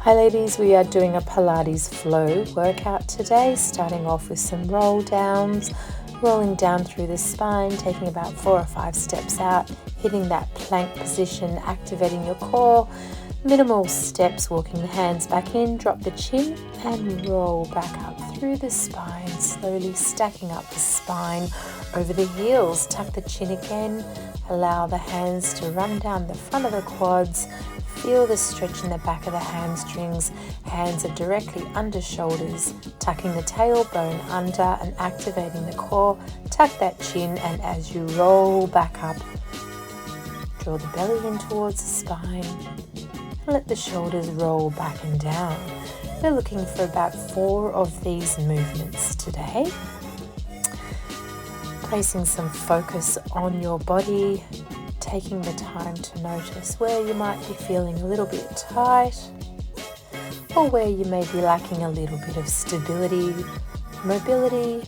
Hi ladies, we are doing a Pilates flow workout today, starting off with some roll downs, rolling down through the spine, taking about 4 or 5 steps out, hitting that plank position, activating your core, minimal steps, walking the hands back in, drop the chin and roll back up through the spine, slowly stacking up the spine over the heels. Tuck the chin again, allow the hands to run down the front of the quads. Feel the stretch in the back of the hamstrings. Hands are directly under shoulders, tucking the tailbone under and activating the core. Tuck that chin, and as you roll back up, draw the belly in towards the spine and let the shoulders roll back and down. We're looking for about 4 of these movements today. Placing some focus on your body, taking the time to notice where you might be feeling a little bit tight or where you may be lacking a little bit of stability, mobility,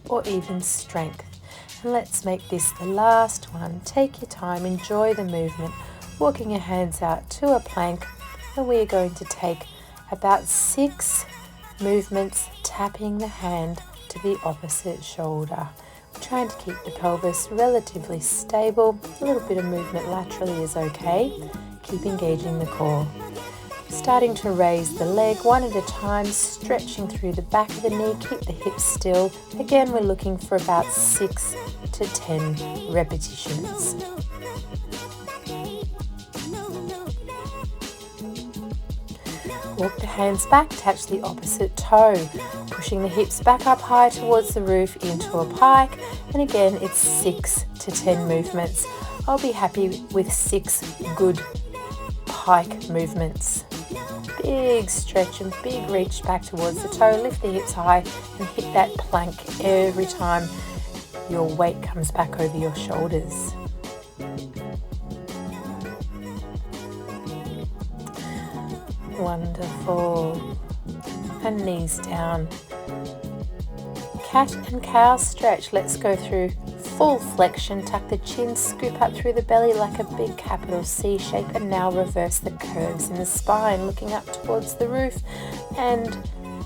or even strength. And let's make this the last one. Take your time, enjoy the movement, walking your hands out to a plank, and we're going to take about 6 movements, tapping the hand to the opposite shoulder. Trying to keep the pelvis relatively stable. A little bit of movement laterally is okay. Keep engaging the core. Starting to raise the leg one at a time, stretching through the back of the knee. Keep the hips still. Again, we're looking for about 6 to 10 repetitions. Walk the hands back, touch the opposite toe, pushing the hips back up high towards the roof into a pike. And again, it's 6 to 10 movements. I'll be happy with 6 good pike movements. Big stretch and big reach back towards the toe. Lift the hips high and hit that plank every time your weight comes back over your shoulders. Wonderful. And knees down. Cat and cow stretch. Let's go through full flexion. Tuck the chin, scoop up through the belly like a big capital C shape, and now reverse the curves in the spine, looking up towards the roof and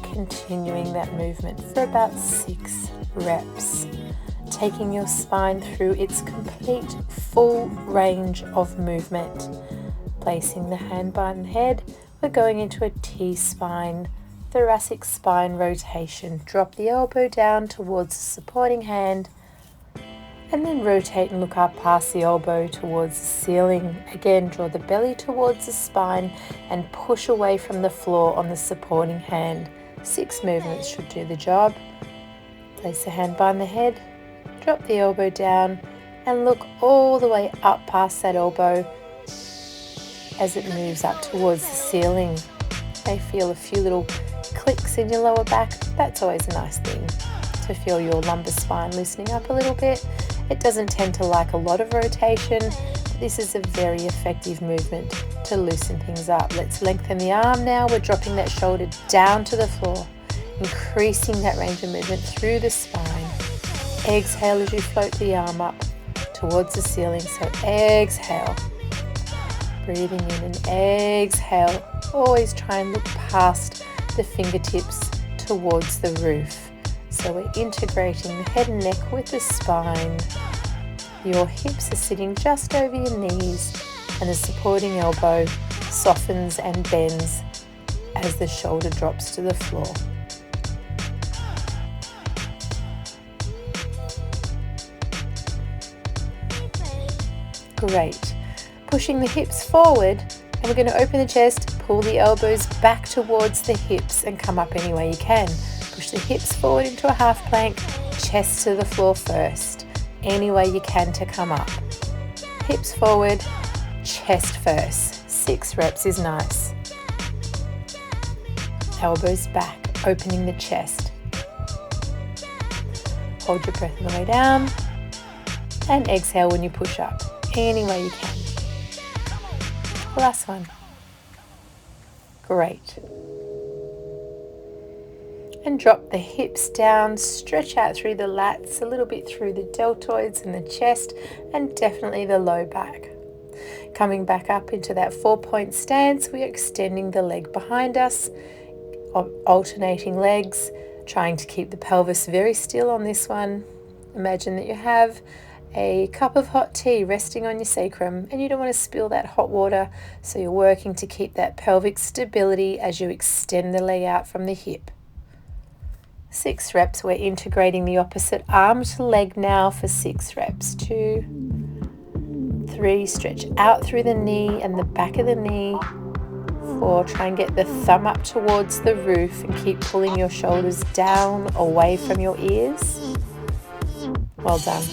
continuing that movement for about 6 reps. Taking your spine through its complete full range of movement. Placing the hand behind the head. We're going into a T-spine, thoracic spine rotation. Drop the elbow down towards the supporting hand and then rotate and look up past the elbow towards the ceiling. Again, draw the belly towards the spine and push away from the floor on the supporting hand. 6 movements should do the job. Place the hand behind the head, drop the elbow down and look all the way up past that elbow as it moves up towards the ceiling. You may feel a few little clicks in your lower back. That's always a nice thing, to feel your lumbar spine loosening up a little bit. It doesn't tend to like a lot of rotation, but this is a very effective movement to loosen things up. Let's lengthen the arm now. We're dropping that shoulder down to the floor, increasing that range of movement through the spine. Exhale as you float the arm up towards the ceiling. So exhale. Breathing in and exhale. Always try and look past the fingertips towards the roof. So we're integrating the head and neck with the spine. Your hips are sitting just over your knees and the supporting elbow softens and bends as the shoulder drops to the floor. Great. Pushing the hips forward, and we're going to open the chest, pull the elbows back towards the hips and come up any way you can. Push the hips forward into a half plank, chest to the floor first, any way you can to come up. Hips forward, chest first. 6 reps is nice. Elbows back, opening the chest. Hold your breath on the way down and exhale when you push up, any way you can. Last one. Great. And drop the hips down, stretch out through the lats, a little bit through the deltoids and the chest, and definitely the low back. Coming back up into that 4-point stance, we're extending the leg behind us, alternating legs, trying to keep the pelvis very still on this one. Imagine that you have a cup of hot tea resting on your sacrum and you don't want to spill that hot water, so you're working to keep that pelvic stability as you extend the leg out from the hip. 6 reps, we're integrating the opposite arm to leg now for 6 reps. 2, 3, stretch out through the knee and the back of the knee. 4, try and get the thumb up towards the roof and keep pulling your shoulders down away from your ears. Well done.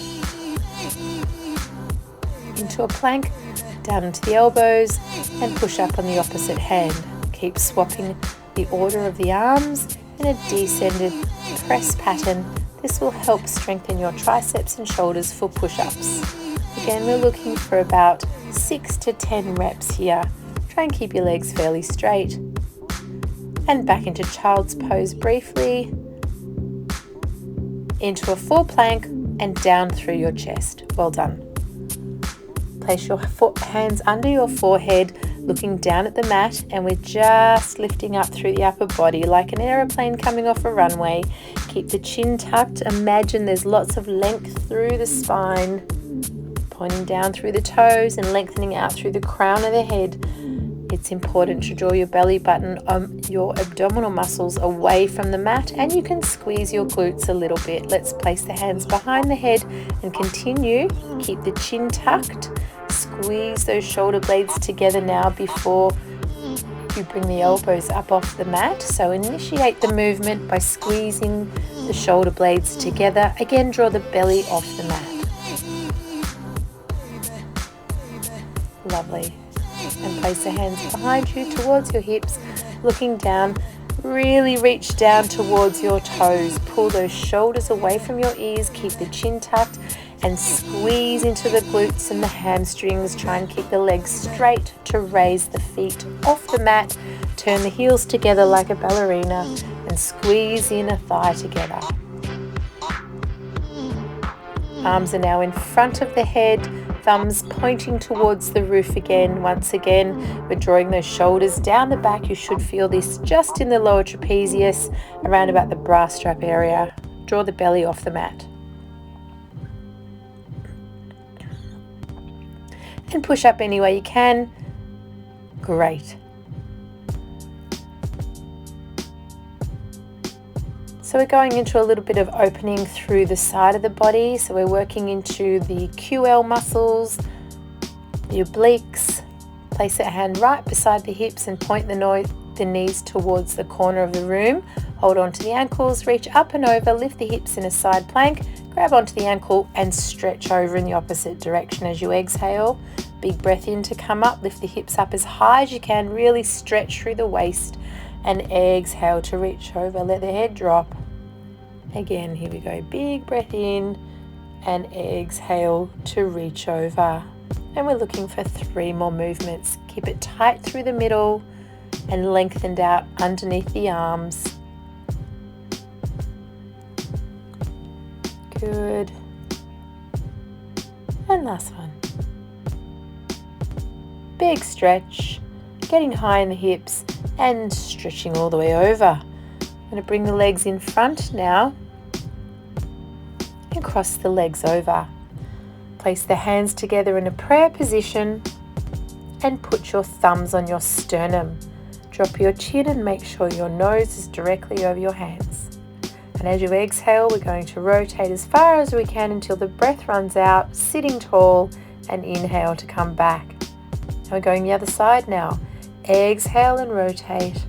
Into a plank, down into the elbows, and push up on the opposite hand. Keep swapping the order of the arms in a descended press pattern. This will help strengthen your triceps and shoulders for push-ups. Again, we're looking for about 6 to 10 reps here. Try and keep your legs fairly straight. And back into child's pose briefly. Into a full plank and down through your chest. Well done. Place your hands under your forehead, looking down at the mat, and we're just lifting up through the upper body like an aeroplane coming off a runway. Keep the chin tucked. Imagine there's lots of length through the spine, pointing down through the toes and lengthening out through the crown of the head. It's important to draw your belly button, your abdominal muscles away from the mat, and you can squeeze your glutes a little bit. Let's place the hands behind the head and continue. Keep the chin tucked. Squeeze those shoulder blades together now before you bring the elbows up off the mat. So initiate the movement by squeezing the shoulder blades together. Again, draw the belly off the mat. Lovely. And place the hands behind you towards your hips, looking down. Really reach down towards your toes. Pull those shoulders away from your ears. Keep the chin tucked and squeeze into the glutes and the hamstrings. Try and keep the legs straight to raise the feet off the mat. Turn the heels together like a ballerina and squeeze in a thigh together. Arms are now in front of the head. Thumbs pointing towards the roof again. Once again, we're drawing those shoulders down the back. You should feel this just in the lower trapezius, around about the bra strap area. Draw the belly off the mat. And push up any way you can. Great. So we're going into a little bit of opening through the side of the body. So we're working into the QL muscles, the obliques. Place a hand right beside the hips and point the knees towards the corner of the room. Hold on to the ankles, reach up and over, lift the hips in a side plank, grab onto the ankle and stretch over in the opposite direction as you exhale. Big breath in to come up, lift the hips up as high as you can, really stretch through the waist, and exhale to reach over, let the head drop. Again, here we go, big breath in and exhale to reach over. And we're looking for 3 more movements. Keep it tight through the middle and lengthened out underneath the arms. Good. And last one. Big stretch, getting high in the hips and stretching all the way over. I'm going to bring the legs in front now and cross the legs over. Place the hands together in a prayer position and put your thumbs on your sternum. Drop your chin and make sure your nose is directly over your hands. And as you exhale, we're going to rotate as far as we can until the breath runs out, sitting tall, and inhale to come back. And we're going the other side now. Exhale and rotate,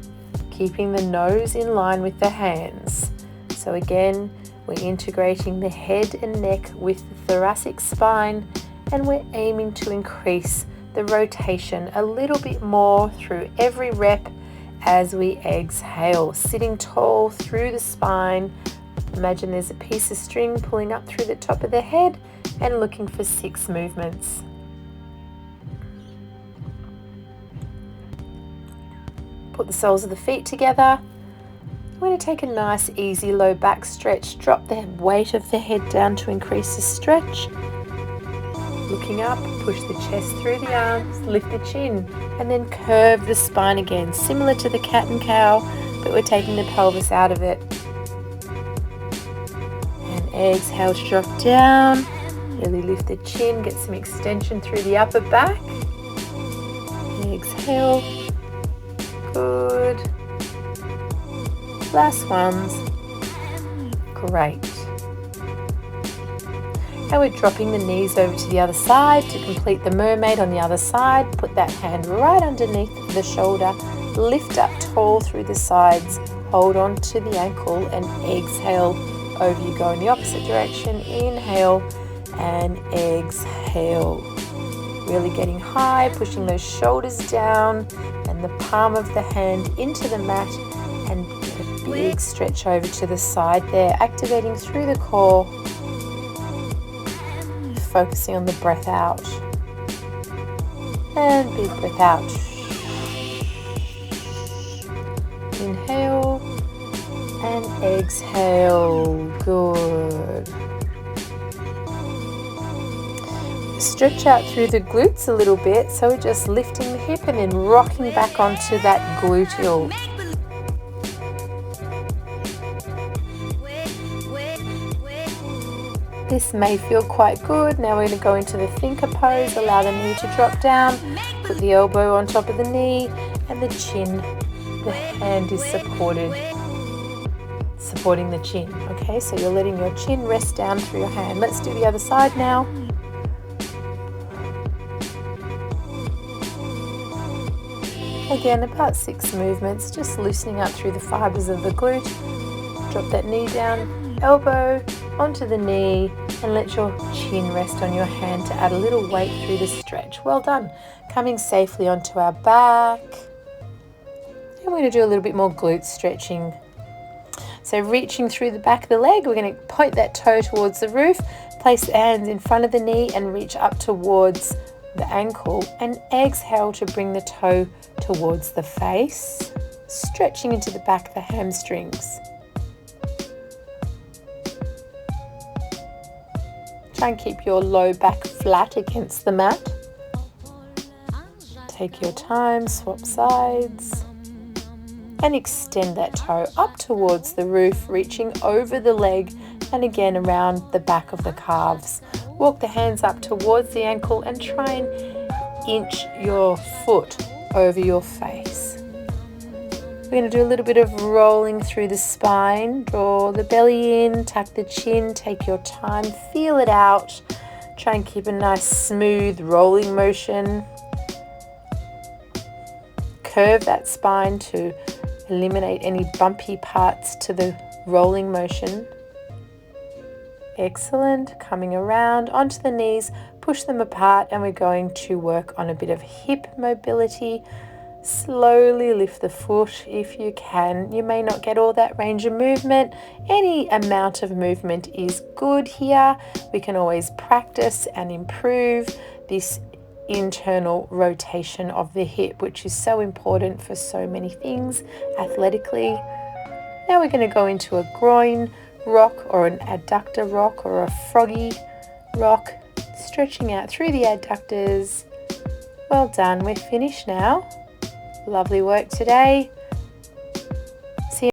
keeping the nose in line with the hands. So again, we're integrating the head and neck with the thoracic spine, and we're aiming to increase the rotation a little bit more through every rep as we exhale, sitting tall through the spine. Imagine there's a piece of string pulling up through the top of the head and looking for 6 movements. Put the soles of the feet together. We're going to take a nice easy low back stretch. Drop the weight of the head down to increase the stretch. Looking up, push the chest through the arms, lift the chin, and then curve the spine again, similar to the cat and cow, but we're taking the pelvis out of it. And exhale to drop down. Really lift the chin, get some extension through the upper back. Exhale. Good. Last ones. Great. Now we're dropping the knees over to the other side to complete the mermaid on the other side. Put that hand right underneath the shoulder. Lift up tall through the sides. Hold on to the ankle and exhale. Over you go in the opposite direction. Inhale and exhale. Really getting high, pushing those shoulders down and the palm of the hand into the mat, and get a big stretch over to the side there, activating through the core, focusing on the breath out. And big breath out. Inhale and exhale. Good. Stretch out through the glutes a little bit, so we're just lifting the hip and then rocking back onto that gluteal. This may feel quite good. Now we're going to go into the thinker pose. Allow the knee to drop down, put the elbow on top of the knee, and the chin, the hand is supporting the chin. Okay, so you're letting your chin rest down through your hand. Let's do the other side now. Again, about 6 movements, just loosening up through the fibers of the glute. Drop that knee down, elbow onto the knee, and let your chin rest on your hand to add a little weight through the stretch. Well done. Coming safely onto our back. And we're going to do a little bit more glute stretching. So reaching through the back of the leg, we're going to point that toe towards the roof, place the hands in front of the knee and reach up towards the ankle, and exhale to bring the toe towards the face, stretching into the back of the hamstrings. Try and keep your low back flat against the mat. Take your time, swap sides, and extend that toe up towards the roof, reaching over the leg and again around the back of the calves. Walk the hands up towards the ankle and try and inch your foot over your face. We're going to do a little bit of rolling through the spine. Draw the belly in, tuck the chin, take your time, feel it out. Try and keep a nice smooth rolling motion. Curve that spine to eliminate any bumpy parts to the rolling motion. Excellent. Coming around onto the knees, push them apart, and we're going to work on a bit of hip mobility. Slowly lift the foot if you can. You may not get all that range of movement. Any amount of movement is good here. We can always practice and improve this internal rotation of the hip, which is so important for so many things athletically. Now we're going to go into a groin rock or an adductor rock or a froggy rock, stretching out through the adductors. Well done, we're finished now. Lovely work today.